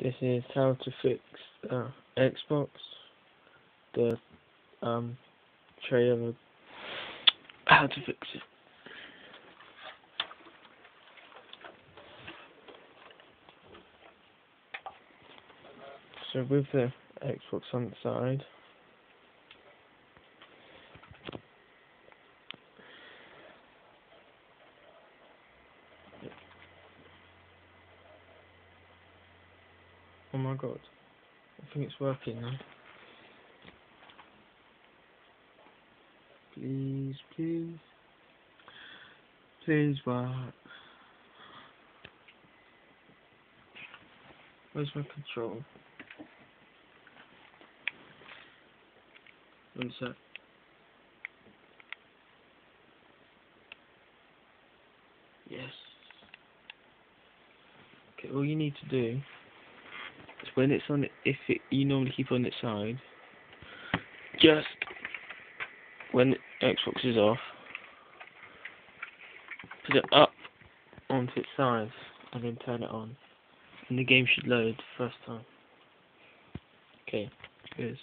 This is how to fix Xbox, the trailer, how to fix it. So with the Xbox on the side, oh my god, I think it's working now. Please, please, please work. Where's my control? One sec. Yes. Okay, all you need to do is when it's on, you normally keep on its side, just when Xbox is off, put it up onto its side and then turn it on. And the game should load the first time. Okay, cheers.